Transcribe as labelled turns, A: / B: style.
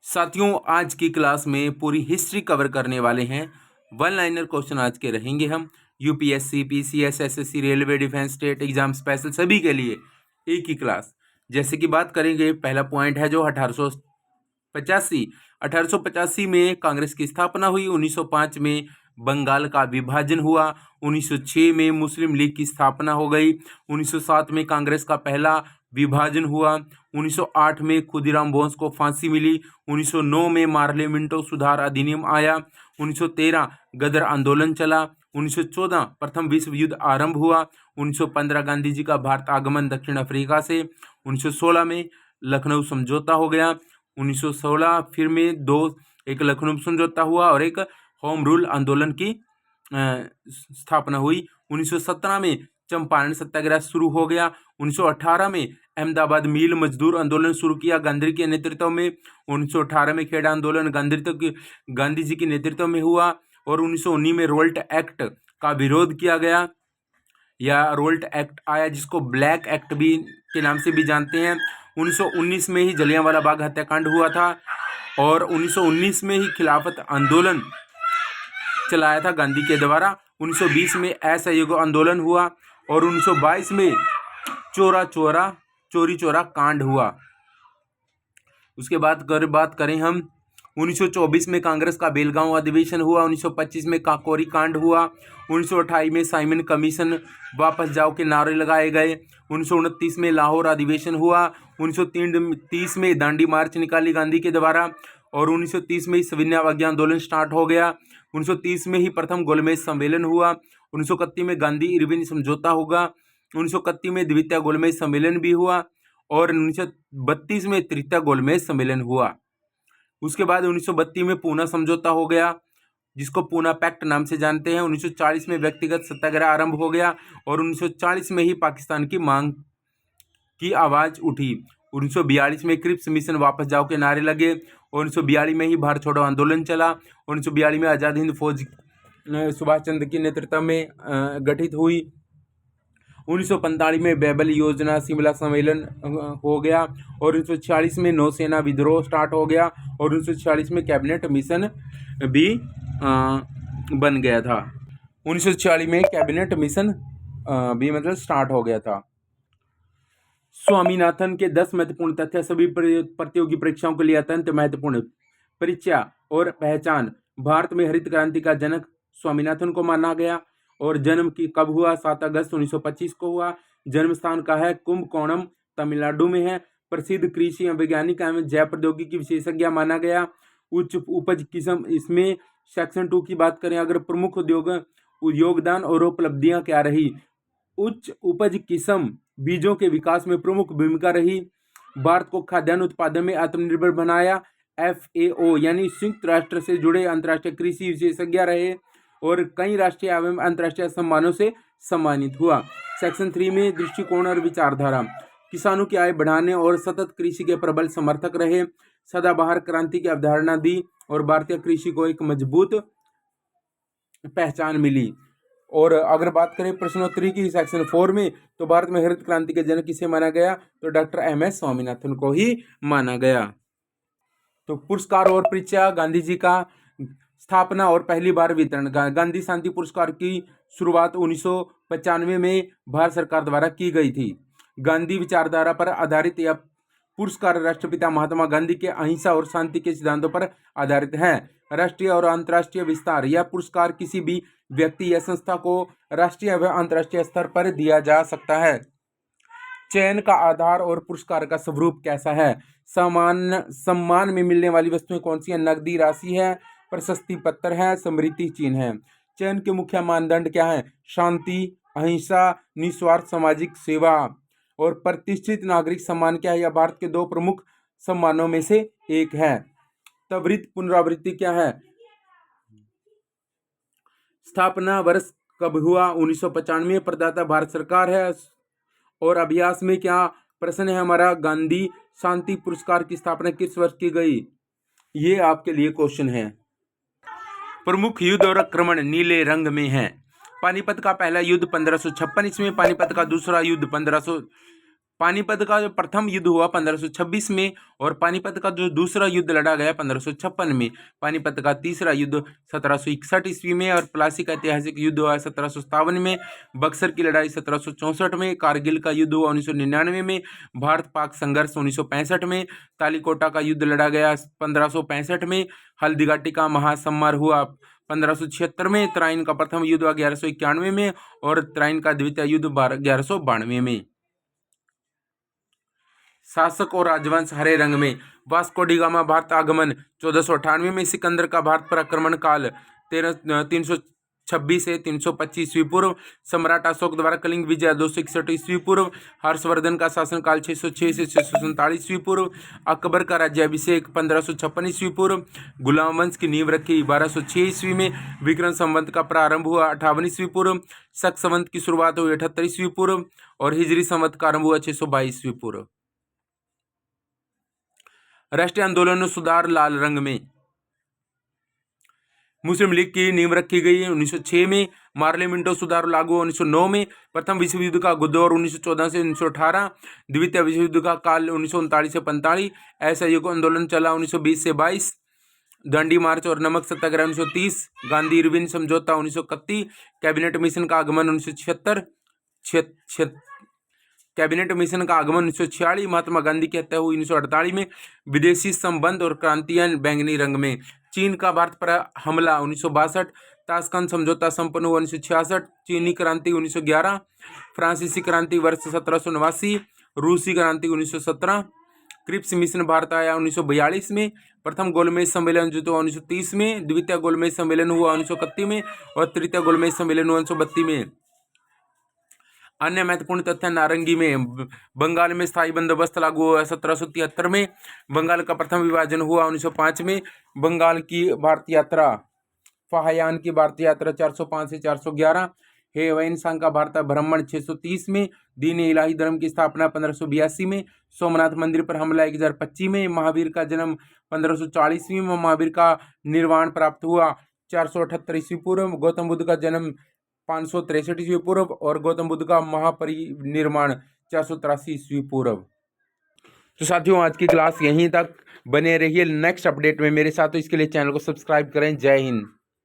A: साथियों, आज की क्लास में पूरी हिस्ट्री कवर करने वाले हैं। वन लाइनर क्वेश्चन आज के रहेंगे हम। UPSC, PCS, SSC, railway, defence, state exam special सभी के लिए एक ही क्लास। जैसे कि बात करेंगे, पहला पॉइंट है जो 1885 में कांग्रेस की स्थापना हुई। 1905 में बंगाल का विभाजन हुआ। 1906 में मुस्लिम लीग की स्थापना हो गई। 1907 में कांग्रेस का पहला विभाजन हुआ। 1908 में खुदीराम बोस को फांसी मिली। 1909 में मार्ले मिंटो सुधार अधिनियम आया। 1913 गदर आंदोलन चला। 1914 प्रथम विश्व युद्ध आरंभ हुआ। 1915 गांधी जी का भारत आगमन दक्षिण अफ्रीका से। 1916 में लखनऊ समझौता हो गया। 1916 फिर में एक लखनऊ समझौता हुआ और एक होम रूल आंदोलन की स्थापना हुई। 1917 में चंपारण सत्याग्रह शुरू हो गया। 1918 में अहमदाबाद मिल मजदूर आंदोलन शुरू किया गांधी के नेतृत्व में। 1918 में खेड़ा आंदोलन गांधी जी के नेतृत्व में हुआ। और 1919 में रोल्ट एक्ट का विरोध किया गया, या रोल्ट एक्ट आया, जिसको ब्लैक एक्ट भी के नाम से भी जानते हैं। 1919 में ही जलियांवाला बाग हत्याकांड हुआ था और 1919 में ही खिलाफत आंदोलन चलाया था गांधी के द्वारा। 1920 में असहयोग आंदोलन हुआ और 1922 में चोरी चोरा कांड हुआ। उसके बाद बात करें हम, 1924 में कांग्रेस का बेलगांव अधिवेशन हुआ। 1925 में काकोरी कांड हुआ। 1928 में साइमन कमीशन वापस जाओ के नारे लगाए गए। 1929 में लाहौर अधिवेशन हुआ। 1930 में दांडी मार्च निकाली गांधी के द्वारा और 1930 में ही सविनय अवज्ञा आंदोलन स्टार्ट हो गया। 1930 में ही प्रथम गोलमेज सम्मेलन हुआ। 1931 में गांधी इरविन समझौता होगा। 1931 में द्वितीय गोलमेज सम्मेलन भी हुआ और 1932 में तृतीय गोलमेज सम्मेलन हुआ। उसके बाद 1932 में पूना समझौता हो गया, जिसको पूना पैक्ट नाम से जानते हैं। 1940 में व्यक्तिगत सत्याग्रह आरंभ हो गया और 1940 में ही पाकिस्तान की मांग की आवाज उठी। 1942 में क्रिप्स मिशन वापस जाओ के नारे लगे और 1942 में ही भारत छोड़ो आंदोलन चला। 1942 में आज़ाद हिंद फौज सुभाष चंद्र के नेतृत्व में गठित हुई। 1945 में बैबल योजना शिमला सम्मेलन हो गया और 1946 में नौसेना विद्रोह स्टार्ट हो गया और 1946 में कैबिनेट मिशन भी बन गया था। 1946 में कैबिनेट मिशन भी मतलब स्टार्ट हो गया था। स्वामीनाथन के 10 महत्वपूर्ण तथ्य सभी प्रतियोगी परीक्षाओं के लिए अत्यंत महत्वपूर्ण। परिचय और पहचान। भारत में हरित क्रांति का जनक स्वामीनाथन को माना गया और जन्म की कब हुआ? 7 अगस्त 1925 को हुआ। जन्म स्थान का है कुंभकोणम, तमिलनाडु में है। प्रसिद्ध कृषि वैज्ञानिक एवं जैव प्रौद्योगिकी विशेषज्ञ माना गया। उच्च उपज किस्म, इसमें सेक्शन 2 की बात करें अगर, प्रमुख योगदान और उपलब्धियां क्या रही? उच्च उपज किस्म बीजों के विकास में प्रमुख भूमिका रही। भारत को खाद्यान्न उत्पादन में आत्मनिर्भर बनाया। FAO यानी संयुक्त राष्ट्र से जुड़े अंतर्राष्ट्रीय कृषि विशेषज्ञ रहे और कई राष्ट्रीय एवं अंतर्राष्ट्रीय सम्मानों से सम्मानित हुआ। सेक्शन 3 में दृष्टिकोण और विचारधारा। किसानों की आय बढ़ाने और सतत कृषि के प्रबल समर्थक रहे। सदाबहार क्रांति की अवधारणा दी और भारतीय कृषि को एक मजबूत पहचान मिली। और अगर बात करें प्रश्नोत्तरी की सेक्शन 4 में, तो भारत में हरित क्रांति के जनक किसे माना गया? तो डॉक्टर MS स्वामीनाथन को ही माना गया। तो पुरस्कार और परिचय। गांधी जी का स्थापना और पहली बार वितरण। गांधी शांति पुरस्कार की शुरुआत 1995 में भारत सरकार द्वारा की गई थी। गांधी विचारधारा पर आधारित यह पुरस्कार राष्ट्रपिता महात्मा गांधी के अहिंसा और शांति के सिद्धांतों पर आधारित है। राष्ट्रीय और अंतर्राष्ट्रीय विस्तार। यह पुरस्कार किसी भी व्यक्ति या संस्था को राष्ट्रीय व अंतर्राष्ट्रीय स्तर पर दिया जा सकता है। चयन का आधार और पुरस्कार का स्वरूप कैसा है? सम्मान में मिलने वाली वस्तुएं कौन सी है? नकदी राशि है, प्रशस्ति पत्र है, स्मृति चिन्ह है। चयन के मुख्य मानदंड क्या है? शांति, अहिंसा, निस्वार्थ सामाजिक सेवा और प्रतिष्ठित नागरिक सम्मान क्या है? यह भारत के 2 प्रमुख सम्मानों में से एक है। त्वरित पुनरावृत्ति क्या है? स्थापना वर्ष कब हुआ? 1995 में। प्रदाता भारत सरकार है। और अभ्यास में क्या प्रश्न है हमारा? गांधी शांति पुरस्कार की स्थापना किस वर्ष की गई? ये आपके लिए क्वेश्चन है। प्रमुख युद्ध और आक्रमण नीले रंग में है। पानीपत का पहला युद्ध 1556 ईस्वी में। पानीपत का दूसरा युद्ध पानीपत का जो प्रथम युद्ध हुआ 1526 में, और पानीपत का जो दूसरा युद्ध लड़ा गया 1556 में। पानीपत का तीसरा युद्ध 1761 ईस्वी में, और प्लासी का ऐतिहासिक युद्ध हुआ 1757 में। बक्सर की लड़ाई 1764 में। कारगिल का युद्ध हुआ 1999 में। भारत पाक संघर्ष 1965 में। तालीकोटा का युद्ध लड़ा गया 1565 में। हल्दीघाटी का महासमार हुआ 1576 में। तराइन का प्रथम युद्ध हुआ 1191 में, और तराइन का द्वितीय युद्ध 1192 में। शासक और राजवंश हरे रंग में। वास्को डी गामा भारत आगमन 1498 में। सिकंदर का भारत पर आक्रमण काल 326 से 325 ईस्वी पूर्व। सम्राट अशोक द्वारा कलिंग विजय 261 ईस्वी पूर्व। हर्षवर्धन का शासनकाल 606 से 647 ईस्वी पूर्व। अकबर का राज्याभिषेक 1556 ईस्वी पूर्व। गुलाम वंश की नींव रखी 1206 ईस्वी में। विक्रम संवत का प्रारंभ हुआ 58 ईस्वी पूर्व। शक संवत की शुरुआत हुई 78 ईस्वी पूर्व, और हिजरी संवत का आरंभ हुआ 622 ईस्वी पूर्व। राष्ट्रीय आंदोलन सुधार लाल रंग में। मुस्लिम लीग की नींव रखी गई 1906 में। मार्ले मिंटो सुधार लागू 1909 में। प्रथम विश्व युद्ध का गुद्दौर 1914 से 1918। द्वितीय विश्व युद्ध का काल 1939 से 45। असहयोग आंदोलन चला 1920 से 22। दांडी मार्च और नमक सत्याग्रह 1930। गांधी इरविन समझौता 1931। कैबिनेट मिशन का आगमन 1976। कैबिनेट मिशन का आगमन 1946। महात्मा गांधी की हत्या हुई 1948 में। विदेशी संबंध और क्रांतियां बैंगनी रंग में। चीन का भारत पर हमला 1962। ताशकंद समझौता संपन्न हुआ 1966। चीनी क्रांति 1911। फ्रांसीसी क्रांति वर्ष 1789। रूसी क्रांति 1917। क्रिप्स मिशन भारत आया 1942 में। प्रथम गोलमेज सम्मेलन जो हुआ 1930 में। द्वितीय गोलमेज सम्मेलन हुआ 1931 में, और तृतीय गोलमेज सम्मेलन हुआ 1932 में। अन्य महत्वपूर्ण तथ्य नारंगी में। बंगाल में स्थायी बंदोबस्त लागू हुआ 1773 में। बंगाल का प्रथम विभाजन हुआ 1905 में। बंगाल की भारत यात्रा, फाहयान की भारत यात्रा 405 से 411। हेवैन सांग का भारत भ्रमण 630 में। दीन इलाही धर्म की स्थापना 1582 में। सोमनाथ मंदिर पर हमला 1025 में। महावीर का जन्म 1540 में। महावीर का निर्वाण प्राप्त हुआ 478 ईस्वी पूर्व। गौतम बुद्ध का जन्म 563 ईस्वी पूर्व, और गौतम बुद्ध का महापरिनिर्वाण 483 ईस्वी पूर्व। तो साथियों, आज की क्लास यहीं तक। बने रहिए नेक्स्ट अपडेट में मेरे साथ, तो इसके लिए चैनल को सब्सक्राइब करें। जय हिंद।